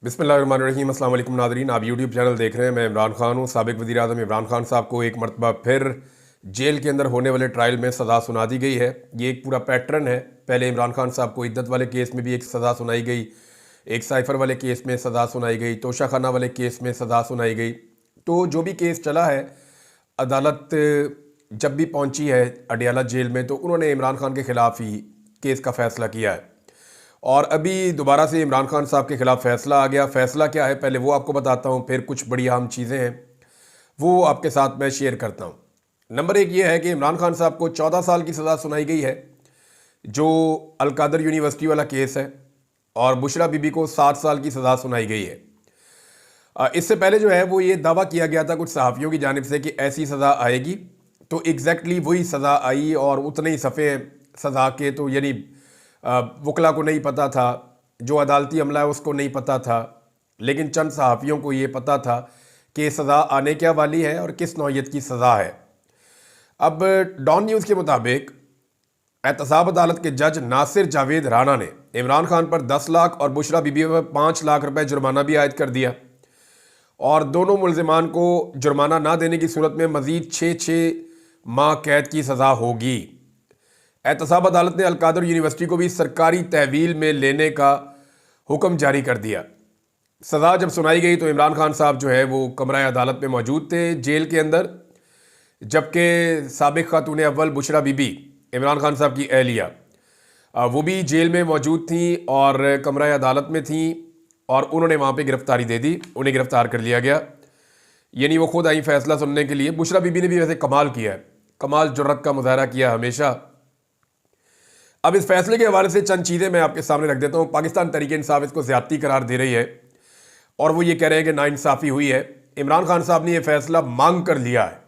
बिस्मिल्लाहिर्रहमानिर्रहीम। अस्सलाम वालेकुम नाज़रीन, आप यूट्यूब चैनल देख रहे हैं। मैं इमरान खान हूँ। साबिक़ वज़ीर-ए-आज़म इमरान खान साहब को एक मरतबा फिर जेल के अंदर होने वाले ट्रायल में सज़ा सुना दी गई है। ये एक पूरा पैटर्न है। पहले इमरान खान साहब को इद्दत वाले केस में भी एक सज़ा सुनाई गई, एक साइफ़र वाले केस में सज़ा सुनाई गई, तोशा खाना वाले केस में सज़ा सुनाई गई। तो जो भी केस चला है, अदालत जब भी पहुँची है अडयाला जेल में, तो उन्होंने इमरान खान के ख़िलाफ़ ही केस का फ़ैसला किया है। और अभी दोबारा से इमरान खान साहब के ख़िलाफ़ फ़ैसला आ गया। फ़ैसला क्या है पहले वो आपको बताता हूँ, फिर कुछ बड़ी अहम चीज़ें हैं वो आपके साथ मैं शेयर करता हूँ। नंबर एक ये है कि इमरान खान साहब को 14 साल की सज़ा सुनाई गई है, जो अलकादर यूनिवर्सिटी वाला केस है, और बुशरा बीबी को 7 साल की सज़ा सुनाई गई है। इससे पहले जो है वो ये दावा किया गया था कुछ सहाफ़ियों की जानिब से कि ऐसी सज़ा आएगी, तो एग्जैक्टली वही सज़ा आई और उतने ही सफ़े सज़ा के, तो यानी वकला को नहीं पता था, जो अदालती अमला है उसको नहीं पता था, लेकिन चंद सहाफ़ियों को ये पता था कि सज़ा आने क्या वाली है और किस नौइयत की सज़ा है। अब डॉन न्यूज़ के मुताबिक एहतसाब अदालत के जज नासिर जावेद राना ने इमरान खान पर 10 लाख और बुशरा बीबी पर 5 लाख रुपए जुर्माना भी आयद कर दिया, और दोनों मुल्ज़िमान को जुर्माना ना देने की सूरत में मज़ीद 6 माह कैद की सज़ा होगी। एहतसाब अदालत ने अलकादर यूनिवर्सिटी को भी सरकारी तहवील में लेने का हुक्म जारी कर दिया। सज़ा जब सुनाई गई तो इमरान खान साहब जो है वो कमरा अदालत में मौजूद थे जेल के अंदर, जबकि साबिक़ खातून अव्वल बुशरा बीबी इमरान खान साहब की अहलिया वो भी जेल में मौजूद थी और कमरा अदालत में थी, और उन्होंने वहाँ पे गिरफ़्तारी दे दी, उन्हें गिरफ़्तार कर लिया गया। यानी वो खुद आई फ़ैसला सुनने के लिए। बुशरा बीबी ने भी वैसे कमाल किया है, कमाल जुर्रत का मुज़ाहरा किया हमेशा। अब इस फैसले के हवाले से चंद चीज़ें मैं आपके सामने रख देता हूँ। पाकिस्तान तहरीक इंसाफ इसको ज़्यादती करार दे रही है और वो ये कह रहे हैं कि नाइंसाफ़ी हुई है। इमरान खान साहब ने यह फैसला मांग कर लिया है।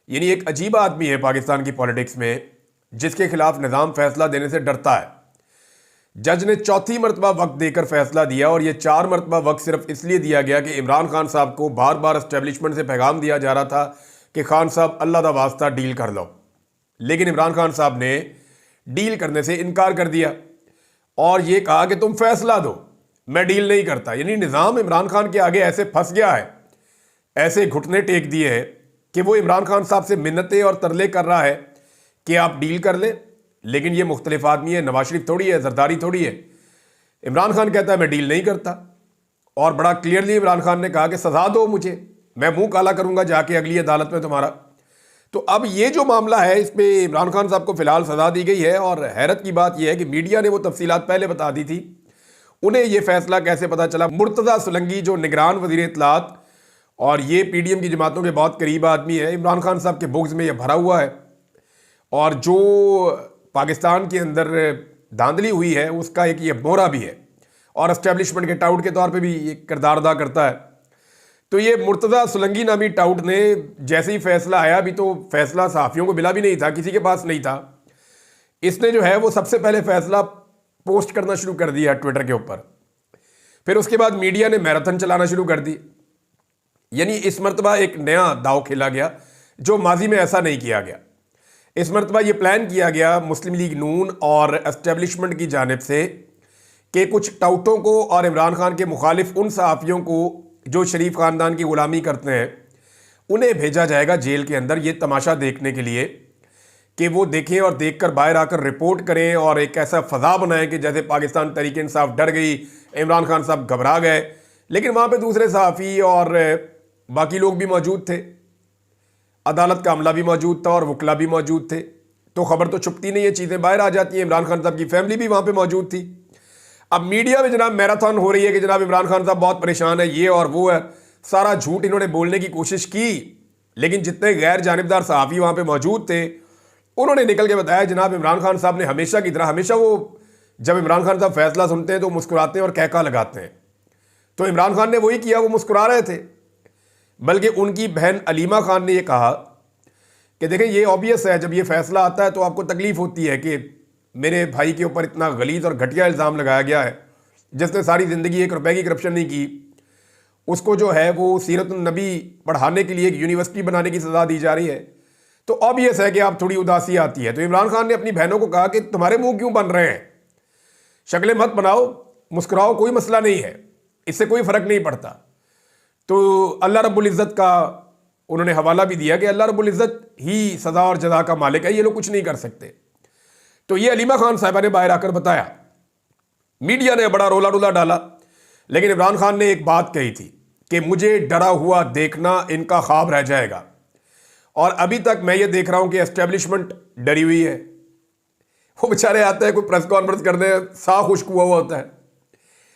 यानी एक अजीब आदमी है पाकिस्तान की पॉलिटिक्स में, जिसके खिलाफ निज़ाम फैसला देने से डरता है। जज ने चौथी मरतबा वक्त देकर फैसला दिया, और यह 4 मरतबा वक्त सिर्फ इसलिए दिया गया कि इमरान खान साहब को बार बार एस्टेब्लिशमेंट से पैगाम दिया जा रहा था कि खान साहब अल्लाह दा वास्ता डील कर लो, लेकिन इमरान खान साहब ने डील करने से इनकार कर दिया और ये कहा कि तुम फैसला दो, मैं डील नहीं करता। यानी निज़ाम इमरान खान के आगे ऐसे फंस गया है, ऐसे घुटने टेक दिए हैं कि वो इमरान खान साहब से मिन्नतें और तरले कर रहा है कि आप डील कर लें, लेकिन ये मुख्तलिफ आदमी है, नवाज शरीफ थोड़ी है, जरदारी थोड़ी है। इमरान खान कहता है मैं डील नहीं करता, और बड़ा क्लियरली इमरान खान ने कहा कि सज़ा दो मुझे, मैं मुंह काला करूंगा जाके अगली अदालत में तुम्हारा। तो अब ये जो मामला है इस पे इमरान खान साहब को फिलहाल सज़ा दी गई है, और हैरत की बात यह है कि मीडिया ने वो तफसीलात पहले बता दी थी। उन्हें यह फैसला कैसे पता चला? मुर्तज़ा सुलंगी जो निगरान वज़ीर इत्तलात और ये PDM की जमातों के बहुत करीब आदमी है, इमरान खान साहब के बुग़्ज़ में यह भरा हुआ है, और जो पाकिस्तान के अंदर धांधली हुई है उसका एक ये मोहरा भी है, और एस्टेब्लिशमेंट के टाउट के तौर पर भी एक किरदार अदा करता है। तो ये मुर्तज़ा सुलंगी नामी टाउट ने जैसे ही फैसला आया, अभी तो फैसला सहाफ़ियों को मिला भी नहीं था, किसी के पास नहीं था, इसने जो है वो सबसे पहले फैसला पोस्ट करना शुरू कर दिया ट्विटर के ऊपर। फिर उसके बाद मीडिया ने मैराथन चलाना शुरू कर दी। यानी इस मरतबा एक नया दाव खेला गया जो माजी में ऐसा नहीं किया गया। इस मरतबा ये प्लान किया गया मुस्लिम लीग नून और एस्टेब्लिशमेंट की जानिब से कि कुछ टाउटों को और इमरान खान के मुखालिफ उन सहाफ़ियों को जो शरीफ ख़ानदान की ग़ुलामी करते हैं, उन्हें भेजा जाएगा जेल के अंदर ये तमाशा देखने के लिए कि वो देखें और देखकर बाहर आकर रिपोर्ट करें, और एक ऐसा फ़ज़ा बनाएं कि जैसे पाकिस्तान तहरीक इंसाफ डर गई, इमरान खान साहब घबरा गए। लेकिन वहाँ पे दूसरे सहाफ़ी और बाकी लोग भी मौजूद थे, अदालत का अमला भी मौजूद था और वकला भी मौजूद थे। तो खबर तो छुपती नहीं है, चीज़ें बाहर आ जाती हैं। इमरान खान साहब की फैमिली भी वहाँ पर मौजूद थी। अब मीडिया में जनाब मैराथन हो रही है कि जनाब इमरान खान साहब बहुत परेशान है, ये और वो है, सारा झूठ इन्होंने बोलने की कोशिश की, लेकिन जितने गैर जानिबदार सहाफ़ी वहाँ पे मौजूद थे उन्होंने निकल के बताया जनाब इमरान खान साहब ने हमेशा की तरह, हमेशा वो जब इमरान खान साहब फैसला सुनते हैं तो मुस्कुराते हैं और कहका लगाते हैं, तो इमरान खान ने वही किया, वो मुस्कुरा रहे थे। बल्कि उनकी बहन अलीमा खान ने यह कहा कि देखें ये ऑब्वियस है, जब ये फैसला आता है तो आपको तकलीफ़ होती है कि मेरे भाई के ऊपर इतना गलीज़ और घटिया इल्ज़ाम लगाया गया है, जिसने सारी ज़िंदगी 1 रुपए की करप्शन नहीं की, उसको जो है वो सीरत-उन-नबी पढ़ाने के लिए एक यूनिवर्सिटी बनाने की सज़ा दी जा रही है। तो ऑब्वियस है कि आप थोड़ी उदासी आती है। तो इमरान खान ने अपनी बहनों को कहा कि तुम्हारे मुंह क्यों बन रहे हैं, शक्लें मत बनाओ, मुस्कुराओ, कोई मसला नहीं है, इससे कोई फर्क नहीं पड़ता। तो अल्लाह रब्बुल इज़्ज़त का उन्होंने हवाला भी दिया कि अल्लाह रब्बुल इज़्ज़त ही सज़ा और जज़ा का मालिक है, ये लोग कुछ नहीं कर सकते। तो ये अलीमा खान साहिबा ने बाहर आकर बताया, मीडिया ने बड़ा रोला रुला डाला, लेकिन इमरान खान ने एक बात कही थी कि मुझे डरा हुआ देखना इनका ख्वाब रह जाएगा। और अभी तक मैं ये देख रहा हूं कि एस्टेब्लिशमेंट डरी हुई है। वो बेचारे आते हैं कोई प्रेस कॉन्फ्रेंस करने, सा खुश्क हुआ होता है।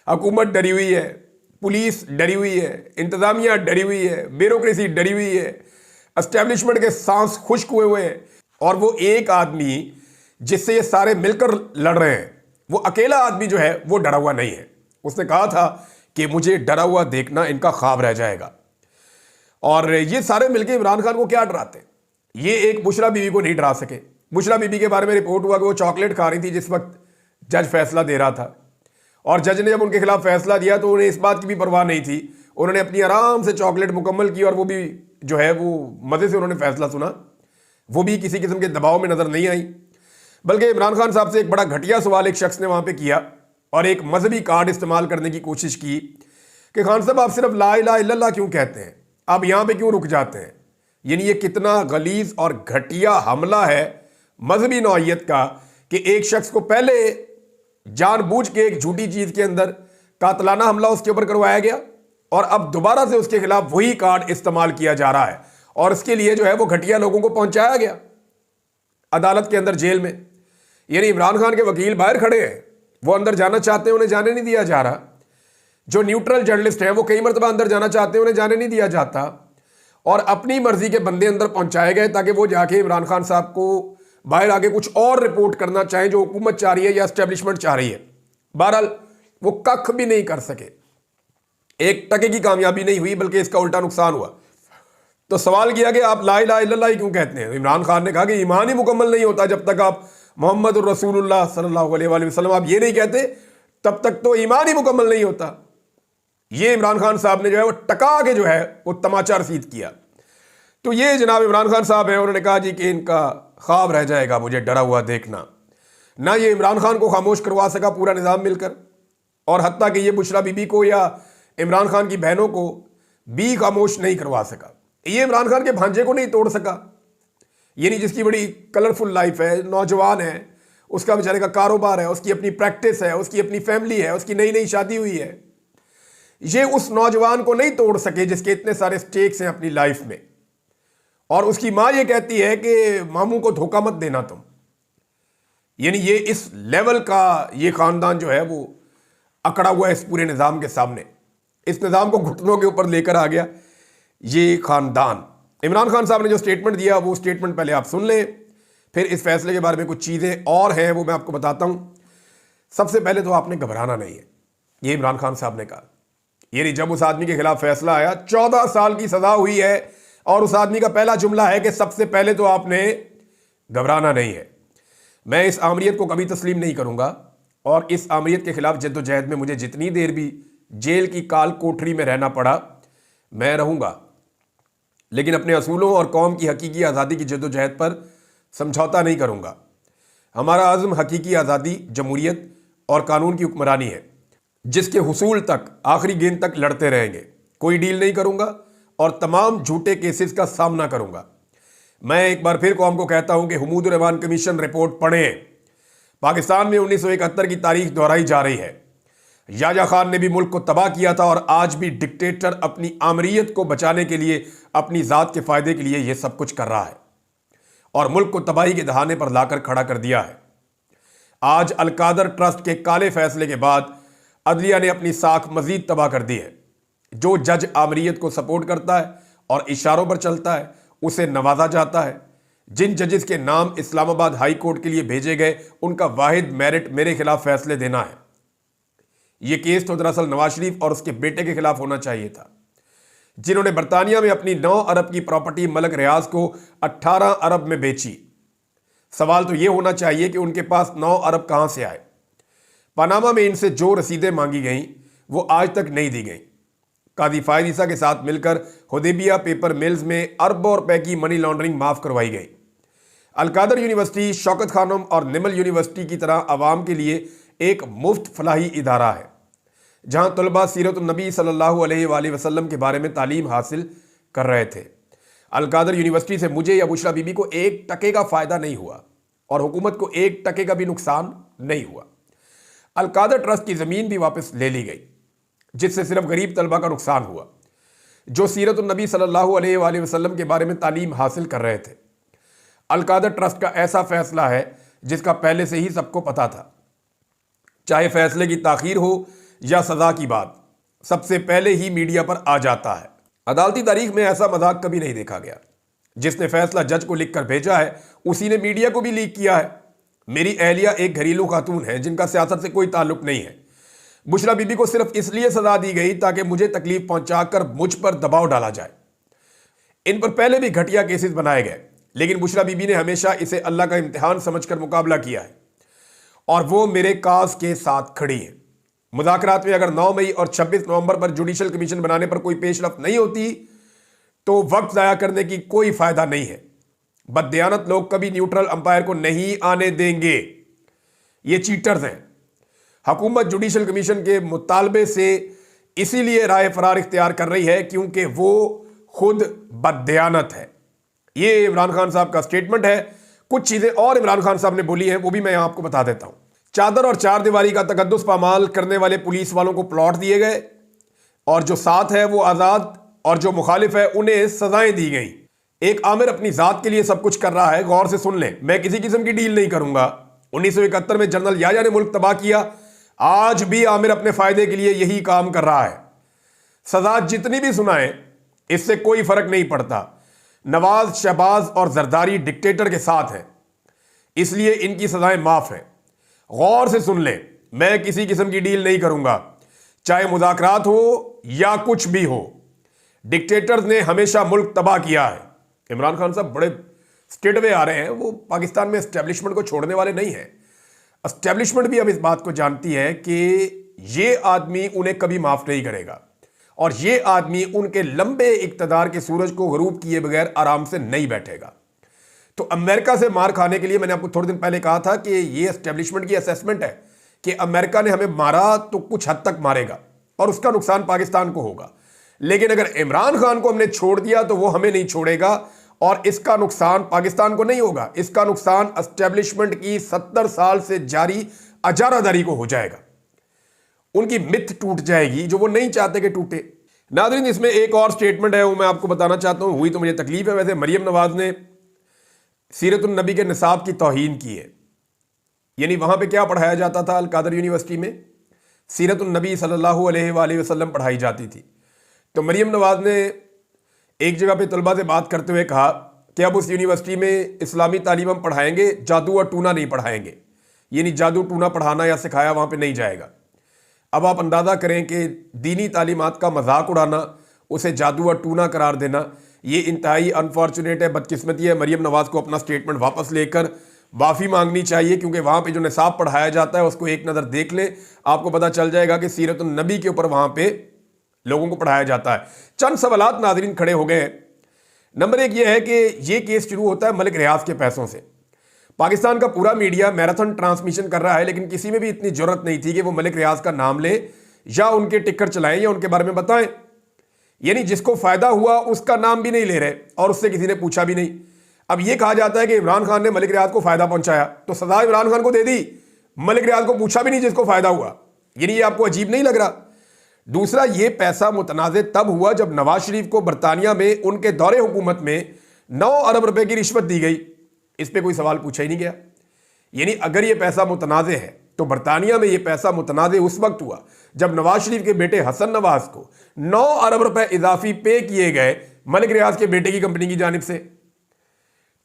हुकूमत डरी हुई है, पुलिस डरी हुई है, इंतजामिया डरी हुई है, ब्यूरोक्रेसी डरी हुई है, एस्टेब्लिशमेंट के सांस खुश्क हुए हैं। और वो एक आदमी जिससे ये सारे मिलकर लड़ रहे हैं, वो अकेला आदमी जो है वो डरा हुआ नहीं है। उसने कहा था कि मुझे डरा हुआ देखना इनका ख्वाब रह जाएगा। और ये सारे मिलकर इमरान खान को क्या डराते? ये एक बुशरा बीबी को नहीं डरा सके। बुशरा बीबी के बारे में रिपोर्ट हुआ कि वो चॉकलेट खा रही थी जिस वक्त जज फैसला दे रहा था, और जज ने जब उनके खिलाफ फैसला दिया तो उन्हें इस बात की भी परवाह नहीं थी। उन्होंने अपनी आराम से चॉकलेट मुकम्मल की और वो भी जो है वो मज़े से उन्होंने फैसला सुना। वो भी किसी किस्म के दबाव में नज़र नहीं आई। बल्कि इमरान खान साहब से एक बड़ा घटिया सवाल एक शख्स ने वहाँ पे किया और एक मजहबी कार्ड इस्तेमाल करने की कोशिश की कि खान साहब आप सिर्फ ला इलाहा इल्लल्लाह क्यों कहते हैं, आप यहाँ पे क्यों रुक जाते हैं? यानी ये कितना गलीज और घटिया हमला है मजहबी नौइयत का कि एक शख्स को पहले जानबूझ के एक झूठी चीज़ के अंदर कातलाना हमला उसके ऊपर करवाया गया और अब दोबारा से उसके खिलाफ वही कार्ड इस्तेमाल किया जा रहा है और इसके लिए जो है वो घटिया लोगों को पहुंचाया गया अदालत के अंदर, जेल में। यानी इमरान खान के वकील बाहर खड़े हैं, वो अंदर जाना चाहते हैं, उन्हें जाने नहीं दिया जा रहा। जो न्यूट्रल जर्नलिस्ट हैं वो कई मरतबा अंदर जाना चाहते हैं, उन्हें जाने नहीं दिया जाता। और अपनी मर्जी के बंदे अंदर पहुंचाए गए ताकि वो जाके इमरान खान साहब को बाहर आके कुछ और रिपोर्ट करना चाहें जो हुकूमत चाह रही है या एस्टेब्लिशमेंट चाह रही है। बहरहाल वो कख भी नहीं कर सके, एक टके की कामयाबी नहीं हुई, बल्कि इसका उल्टा नुकसान हुआ। तो सवाल किया कि आप ला इलाहा इल्लल्लाह क्यों कहते हैं? इमरान खान ने कहा कि ईमान ही मुकम्मल नहीं होता जब तक आप मोहम्मद रसूलुल्लाह सल्लल्लाहु अलैहि वसल्लम आप ये नहीं कहते, तब तक तो ईमान ही मुकम्मल नहीं होता। ये इमरान खान साहब ने जो है वो टका के जो है वो तमाचा रसीद किया। तो ये जनाब इमरान खान साहब हैं, उन्होंने कहा जी कि इनका ख्वाब रह जाएगा मुझे डरा हुआ देखना। ना ये इमरान खान को खामोश करवा सका पूरा निज़ाम मिलकर, और हत्ता कि ये बुशरा बीबी को या इमरान खान की बहनों को भी खामोश नहीं करवा सका। ये इमरान खान के भांजे को नहीं तोड़ सका, यानी जिसकी बड़ी कलरफुल लाइफ है, नौजवान है, उसका बेचारे का कारोबार है, उसकी अपनी प्रैक्टिस है, उसकी अपनी फैमिली है, उसकी नई नई शादी हुई है। ये उस नौजवान को नहीं तोड़ सके जिसके इतने सारे स्टेक्स हैं अपनी लाइफ में। और उसकी माँ ये कहती है कि मामू को धोखा मत देना तुम। यानी ये इस लेवल का ये खानदान जो है वो अकड़ा हुआ है इस पूरे निज़ाम के सामने। इस निज़ाम को घुटनों के ऊपर लेकर आ गया ये खानदान। इमरान खान साहब ने जो स्टेटमेंट दिया वो स्टेटमेंट पहले आप सुन लें, फिर इस फैसले के बारे में कुछ चीज़ें और हैं वो मैं आपको बताता हूँ। सबसे पहले तो आपने घबराना नहीं है, ये इमरान खान साहब ने कहा। यानी जब उस आदमी के खिलाफ फैसला आया, 14 साल की सज़ा हुई है, और उस आदमी का पहला जुमला है कि सबसे पहले तो आपने घबराना नहीं है। मैं इस आमरीत को कभी तस्लीम नहीं करूँगा, और इस आमरीत के खिलाफ जद्दोजहद में मुझे जितनी देर भी जेल की काल कोठरी में रहना पड़ा मैं रहूँगा, लेकिन अपने असूलों और कौम की हकीकी आज़ादी की जद्दोजहद पर समझौता नहीं करूँगा। हमारा आज़म हकीकी आज़ादी, जमहूरियत और कानून की हुक्मरानी है, जिसके हुसूल तक आखिरी गेंद तक लड़ते रहेंगे। कोई डील नहीं करूँगा और तमाम झूठे केसेस का सामना करूँगा। मैं एक बार फिर कौम को कहता हूँ कि हमूदुर रहमान कमीशन रिपोर्ट पढ़ें। पाकिस्तान में 1971 की तारीख दोहराई जा रही है। याह्या खान ने भी मुल्क को तबाह किया था, और आज भी डिक्टेटर अपनी आमरीत को बचाने के लिए, अपनी ज़ात के फ़ायदे के लिए ये सब कुछ कर रहा है और मुल्क को तबाही के दहाने पर लाकर खड़ा कर दिया है। आज अलकादर ट्रस्ट के काले फैसले के बाद अदलिया ने अपनी साख मजीद तबाह कर दी है। जो जज आमरीत को सपोर्ट करता है और इशारों पर चलता है उसे नवाजा जाता है। जिन जजेस के नाम इस्लामाबाद हाई कोर्ट के लिए भेजे गए उनका वाहिद मेरिट मेरे खिलाफ फैसले देना है। यह केस तो दरअसल नवाज शरीफ और उसके बेटे के खिलाफ होना चाहिए था, जिन्होंने बरतानिया में अपनी 9 अरब की प्रॉपर्टी मलक रियाज को 18 अरब में बेची। सवाल तो यह होना चाहिए कि उनके पास 9 अरब कहां से आए। पनामा में इनसे जो रसीदें मांगी गईं वो आज तक नहीं दी गईं। कादी फायद ईसा के साथ मिलकर हुदैबिया पेपर मिल्स में अरबों रुपए की मनी लॉन्ड्रिंग माफ करवाई गई। अलकादर यूनिवर्सिटी शौकत खानम और निमल यूनिवर्सिटी की तरह आवाम के लिए एक मुफ्त फलाही इदारा है। जहां तलबा सीरत-उन-नबी सल्लल्लाहु अलैहि वसल्लम के बारे में तालीम हासिल कर रहे थे। अलकादर यूनिवर्सिटी से मुझे या बुशरा बीबी को 1 टके का फायदा नहीं हुआ और हुकूमत को 1 टके का भी नुकसान नहीं हुआ। अलकादर ट्रस्ट की जमीन भी वापस ले ली गई, जिससे सिर्फ गरीब तलबा का नुकसान हुआ जो सीरत-उन-नबी सल्लल्लाहु अलैहि वसल्लम के बारे में तालीम हासिल कर रहे थे। अलकादर ट्रस्ट का ऐसा फैसला है जिसका पहले से ही सबको पता था। चाहे फैसले की ताखीर हो या सजा की बात, सबसे पहले ही मीडिया पर आ जाता है। अदालती तारीख में ऐसा मजाक कभी नहीं देखा गया। जिसने फैसला जज को लिखकर भेजा है उसी ने मीडिया को भी लीक किया है। मेरी अहलिया एक घरेलू खातून है जिनका सियासत से कोई ताल्लुक नहीं है। बुशरा बीबी को सिर्फ इसलिए सजा दी गई ताकि मुझे तकलीफ पहुंचाकर मुझ पर दबाव डाला जाए। इन पर पहले भी घटिया केसेस बनाए गए, लेकिन बुशरा बीबी ने हमेशा इसे अल्लाह का इम्तिहान समझकर मुकाबला किया है और वो मेरे काज के साथ खड़ी है। मुज़ाकरात में अगर 9 मई और 26 नवंबर पर जुडिशल कमीशन बनाने पर कोई पेशरफ्त नहीं होती तो वक्त ज़ाया करने की कोई फायदा नहीं है। बददियानत लोग कभी न्यूट्रल अंपायर को नहीं आने देंगे। ये चीटर्स हैं। हुकूमत जुडिशल कमीशन के मुतालबे से इसीलिए राय फरार इख्तियार कर रही है क्योंकि वो खुद बददियानत है। ये इमरान खान साहब का स्टेटमेंट है। कुछ चीजें और इमरान खान साहब ने बोली हैं, वो भी मैं आपको बता देता हूं। चादर और चार दीवारी का तकद्दुस पामाल करने वाले पुलिस वालों को प्लॉट दिए गए और जो साथ है वो आजाद और जो मुखालिफ है उन्हें सजाएं दी गई। एक आमिर अपनी जात के लिए सब कुछ कर रहा है। गौर से सुन लें, मैं किसी किस्म की डील नहीं करूंगा। 1971 में जनरल याया ने मुल्क तबाह किया, आज भी आमिर अपने फायदे के लिए यही काम कर रहा है। सजा जितनी भी सुनाए इससे कोई फर्क नहीं पड़ता। नवाज, शहबाज और जरदारी डिक्टेटर के साथ हैं, इसलिए इनकी सजाएं माफ हैं। गौर से सुन लें, मैं किसी किस्म की डील नहीं करूंगा, चाहे मुज़ाकरात हो या कुछ भी हो। डिक्टेटर्स ने हमेशा मुल्क तबाह किया है। इमरान खान साहब बड़े स्टेट वे आ रहे हैं। वो पाकिस्तान में एस्टेब्लिशमेंट को छोड़ने वाले नहीं हैं। एस्टेब्लिशमेंट भी अब इस बात को जानती है कि ये आदमी उन्हें कभी माफ नहीं करेगा और ये आदमी उनके लंबे इक्तदार के सूरज को गरूब किए बगैर आराम से नहीं बैठेगा। तो अमेरिका से मार खाने के लिए मैंने आपको थोड़े दिन पहले कहा था कि ये एस्टेब्लिशमेंट की असेसमेंट है कि अमेरिका ने हमें मारा तो कुछ हद तक मारेगा और उसका नुकसान पाकिस्तान को होगा, लेकिन अगर इमरान खान को हमने छोड़ दिया तो वो हमें नहीं छोड़ेगा और इसका नुकसान पाकिस्तान को नहीं होगा, इसका नुकसान एस्टेब्लिशमेंट की 70 साल से जारी अजारादारी को हो जाएगा। उनकी मिथ टूट जाएगी जो वो नहीं चाहते कि टूटे। नाज़रीन, इसमें एक और स्टेटमेंट है वो मैं आपको बताना चाहता हूं। हुई तो मुझे तकलीफ है। वैसे मरियम नवाज ने सीरत-उन-नबी के निसाब की तौहीन की है। यानी वहां पे क्या पढ़ाया जाता था? अलकादर यूनिवर्सिटी में सीरत-उन-नबी सल्लल्लाहु अलैहि वसल्लम पढ़ाई जाती थी। तो मरियम नवाज ने एक जगह पे तलबा से बात करते हुए कहा कि अब उस यूनिवर्सिटी में इस्लामी तालीम हम पढ़ाएंगे, जादू और टूना नहीं पढ़ाएंगे। यानी जादू टूना पढ़ाना या सिखाया वहां पे नहीं जाएगा। अब आप अंदाज़ा करें कि दीनी तालीमात का मजाक उड़ाना, उसे जादू और टूना करार देना, ये इंतहाई अनफॉर्चुनेट है, बदकिस्मती है। मरियम नवाज को अपना स्टेटमेंट वापस लेकर माफ़ी मांगनी चाहिए, क्योंकि वहाँ पे जो निसाब पढ़ाया जाता है उसको एक नज़र देख लें, आपको पता चल जाएगा कि सीरत-उन-नबी के ऊपर वहाँ पे लोगों को पढ़ाया जाता है। चंद सवालात नाज़रीन खड़े हो गए हैं। नंबर एक ये है कि ये केस शुरू होता है मलिक रियाज के पैसों से। पाकिस्तान का पूरा मीडिया मैराथन ट्रांसमिशन कर रहा है, लेकिन किसी में भी इतनी जरूरत नहीं थी कि वो मलिक रियाज का नाम ले या उनके टिक्कर चलाएं या उनके बारे में बताएं। यानी जिसको फायदा हुआ उसका नाम भी नहीं ले रहे और उससे किसी ने पूछा भी नहीं। अब ये कहा जाता है कि इमरान खान ने मलिक रियाज को फायदा पहुंचाया, तो सजा इमरान खान को दे दी, मलिक रियाज को पूछा भी नहीं जिसको फायदा हुआ। यानी ये आपको अजीब नहीं लग रहा? दूसरा, ये पैसा मुतनाज़े तब हुआ जब नवाज शरीफ को बरतानिया में उनके दौरे हुकूमत में 9 अरब रुपए की रिश्वत दी गई। इस पर कोई सवाल पूछा ही नहीं गया। यानी अगर ये पैसा मुतनाज़े है तो बरतानिया में ये पैसा मुतनाज़े उस वक्त हुआ जब नवाज शरीफ के बेटे हसन नवाज को 9 अरब रुपए इजाफी पे किए गए मलिक रियाज के बेटे की कंपनी की जानिब से।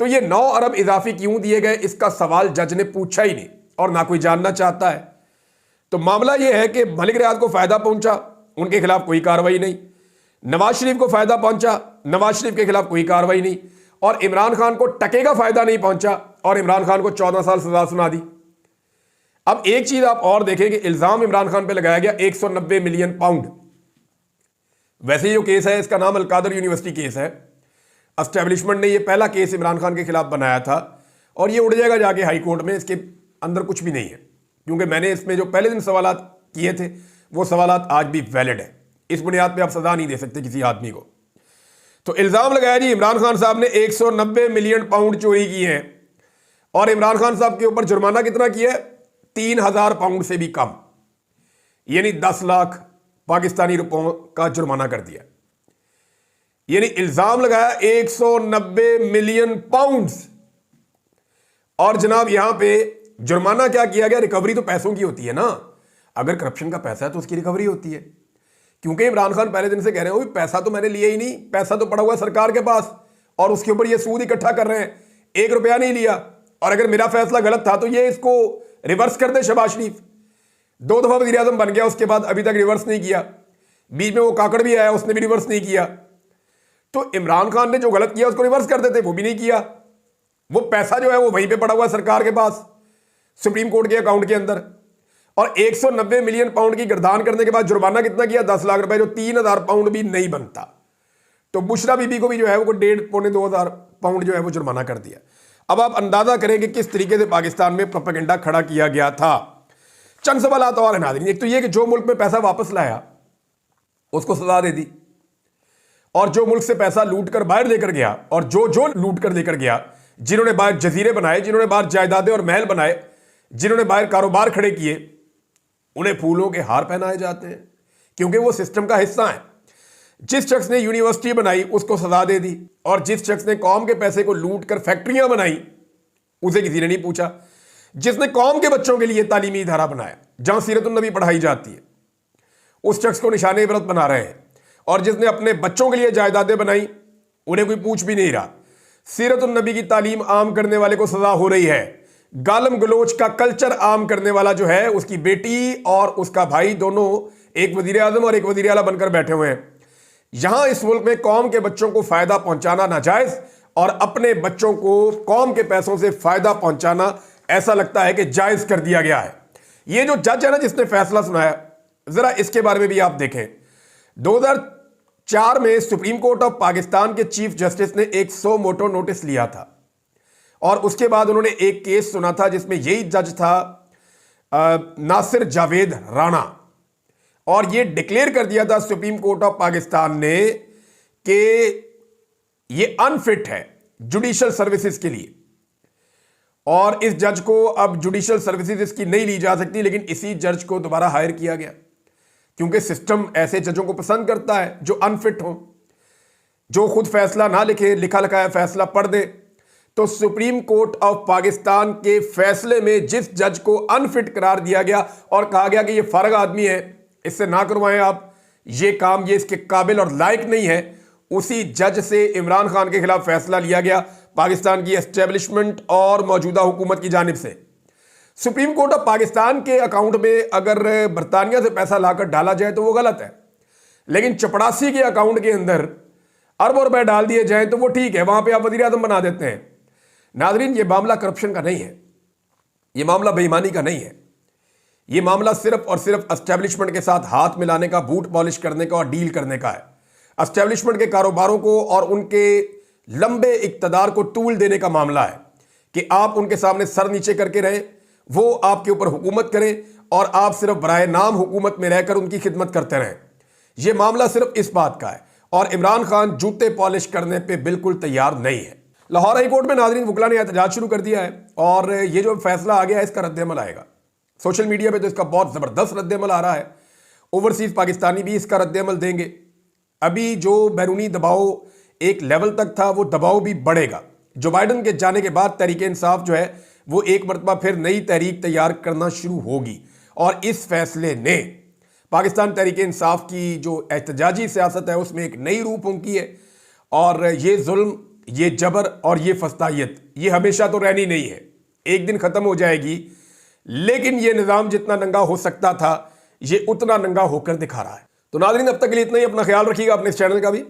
तो ये 9 अरब इजाफी क्यों दिए गए, इसका सवाल जज ने पूछा ही नहीं और ना कोई जानना चाहता है। तो मामला यह है कि मलिक रियाज को फायदा पहुंचा, उनके खिलाफ कोई कार्रवाई नहीं। नवाज शरीफ को फायदा पहुंचा, नवाज शरीफ के खिलाफ कोई कार्रवाई नहीं। और इमरान खान को टके का फायदा नहीं पहुंचा और इमरान खान को 14 साल सजा सुना दी। अब एक चीज आप और देखें कि इल्जाम इमरान खान पे लगाया गया 190 मिलियन पाउंड। वैसे ये जो केस है इसका नाम अलकादर यूनिवर्सिटी केस है। एस्टेब्लिशमेंट ने ये पहला केस इमरान खान के खिलाफ बनाया था और ये उड़ जाएगा जाके हाई कोर्ट में। इसके अंदर कुछ भी नहीं है, क्योंकि मैंने इसमें जो पहले दिन सवाल किए थे वो सवालात आज भी वैलिड है। इस बुनियाद पे आप सजा नहीं दे सकते किसी आदमी को। तो इल्जाम लगाया जी इमरान खान साहब ने 190 मिलियन पाउंड चोरी किए हैं और इमरान खान साहब के ऊपर जुर्माना कितना किया है? 3000 पाउंड से भी कम, यानी 10 लाख पाकिस्तानी रुपयों का जुर्माना कर दिया। यानी इल्जाम लगाया 190 मिलियन पाउंड्स। और जनाब यहां पे जुर्माना क्या किया गया? रिकवरी तो पैसों की होती है ना, अगर करप्शन का पैसा है तो उसकी रिकवरी होती है। क्योंकि इमरान खान पहले दिन से कह रहे हैं पैसा तो मैंने लिया ही नहीं, पैसा तो पड़ा हुआ सरकार के पास और उसके ऊपर ये सूद इकट्ठा कर रहे हैं, 1 रुपया नहीं लिया। और अगर मेरा फैसला गलत था तो ये इसको रिवर्स कर दे। शहबाज शरीफ 2 दफा वजीर आजम बन गया, उसके बाद अभी तक रिवर्स नहीं किया। बीच में वो काकड़ भी आया, उसने भी रिवर्स नहीं किया। तो इमरान खान ने जो गलत किया उसको रिवर्स कर देते, वो भी नहीं किया। वो पैसा जो है वो वहीं पे पड़ा हुआ सरकार के पास, सुप्रीम कोर्ट के अकाउंट के अंदर। और 190 मिलियन पाउंड की गिरदान करने के बाद जुर्माना कितना किया? 10 लाख रुपए, जो 3000 पाउंड भी नहीं बनता। तो बुशरा बीबी को भी जो है वो 1.5-2.5 पाउंड जो है वो जुर्माना कर दिया। अब आप अंदाजा करें कि किस तरीके से पाकिस्तान में प्रोपेगेंडा खड़ा किया गया था। चंद सवालात और है नाज़रीन। एक तो यह कि जो मुल्क में पैसा वापस लाया उसको सजा दे दी, और जो मुल्क से पैसा लूट कर बाहर लेकर गया और जो लूट कर लेकर गया, जिन्होंने बाहर जजीरे बनाए, जिन्होंने बाहर जायदादें और महल बनाए, जिन्होंने बाहर कारोबार खड़े किए, उन्हें फूलों के हार पहनाए जाते हैं क्योंकि वो सिस्टम का हिस्सा है। जिस शख्स ने यूनिवर्सिटी बनाई उसको सजा दे दी, और जिस शख्स ने कौम के पैसे को लूट कर फैक्ट्रियां बनाई उसे किसी ने नहीं पूछा। जिसने कौम के बच्चों के लिए तालीमी इदारा बनाया जहां सीरतुन नबी पढ़ाई जाती है, उस शख्स को निशाने इबरत बना रहे हैं। और जिसने अपने बच्चों के लिए जायदादें बनाई उन्हें कोई पूछ भी नहीं रहा। सीरतुन नबी की तालीम आम करने वाले को सजा हो रही है। गालम गलोच का कल्चर आम करने वाला जो है, उसकी बेटी और उसका भाई दोनों एक वजीर आजम और एक वजीर आला बनकर बैठे हुए हैं। यहां इस मुल्क में कौम के बच्चों को फायदा पहुंचाना नाजायज और अपने बच्चों को कौम के पैसों से फायदा पहुंचाना ऐसा लगता है कि जायज कर दिया गया है। ये जो जज है ना जिसने फैसला सुनाया, जरा इसके बारे में भी आप देखें। 2004 में सुप्रीम कोर्ट ऑफ पाकिस्तान के चीफ जस्टिस ने एक सो मोटो नोटिस लिया था और उसके बाद उन्होंने एक केस सुना था जिसमें यही जज था नासिर जावेद राणा, और ये डिक्लेयर कर दिया था सुप्रीम कोर्ट ऑफ पाकिस्तान ने कि ये अनफिट है जुडिशियल सर्विसेज के लिए, और इस जज को अब जुडिशियल सर्विसेज इसकी नहीं ली जा सकती। लेकिन इसी जज को दोबारा हायर किया गया क्योंकि सिस्टम ऐसे जजों को पसंद करता है जो अनफिट हो, जो खुद फैसला ना लिखे, लिखा लिखाया फैसला पढ़ दे। तो सुप्रीम कोर्ट ऑफ पाकिस्तान के फैसले में जिस जज को अनफिट करार दिया गया और कहा गया कि ये फारग आदमी है, इससे ना करवाएं आप ये काम, ये इसके काबिल और लायक नहीं है, उसी जज से इमरान खान के खिलाफ फैसला लिया गया पाकिस्तान की एस्टेब्लिशमेंट और मौजूदा हुकूमत की जानिब से। सुप्रीम कोर्ट ऑफ पाकिस्तान के अकाउंट में अगर बरतानिया से पैसा लाकर डाला जाए तो वो गलत है, लेकिन चपड़ासी के अकाउंट के अंदर अरबों रुपए डाल दिए जाएं तो वो ठीक है, वहां पे आप वजीर आजम बना देते हैं। नाजरीन, ये मामला करप्शन का नहीं है, ये मामला बेईमानी का नहीं है, ये मामला सिर्फ और सिर्फ एस्टेब्लिशमेंट के साथ हाथ मिलाने का, बूट पॉलिश करने का और डील करने का है। एस्टेब्लिशमेंट के कारोबारों को और उनके लंबे इक्तदार को टूल देने का मामला है कि आप उनके सामने सर नीचे करके रहें, वो आपके ऊपर हुकूमत करें और आप सिर्फ बराए नाम हुकूमत में रहकर उनकी खिदमत करते रहें। यह मामला सिर्फ इस बात का है और इमरान खान जूते पॉलिश करने पे बिल्कुल तैयार नहीं है। लाहौर हाई कोर्ट में नाजरीन वकला ने एहतजाज शुरू कर दिया है और ये जो फैसला आ गया है इसका रद्दअमल आएगा। सोशल मीडिया पे तो इसका बहुत ज़बरदस्त रद्दअमल आ रहा है, ओवरसीज पाकिस्तानी भी इसका रद्दअमल देंगे। अभी जो बैरूनी दबाव एक लेवल तक था वो दबाव भी बढ़ेगा। जो बाइडन के जाने के बाद तहरीक इंसाफ जो है वो एक मरतबा फिर नई तहरीक तैयार करना शुरू होगी और इस फैसले ने पाकिस्तान तहरीक इंसाफ की जो एहतजाजी सियासत है उसमें एक नई रूप फूंकी है। और ये जुल्म, ये जबर और ये फस्तायत ये हमेशा तो रहनी नहीं है, एक दिन ख़त्म हो जाएगी। लेकिन ये निज़ाम जितना नंगा हो सकता था ये उतना नंगा होकर दिखा रहा है। तो नाज़रीन, अब तक के लिए इतना ही। अपना ख्याल रखिएगा, अपने इस चैनल का भी।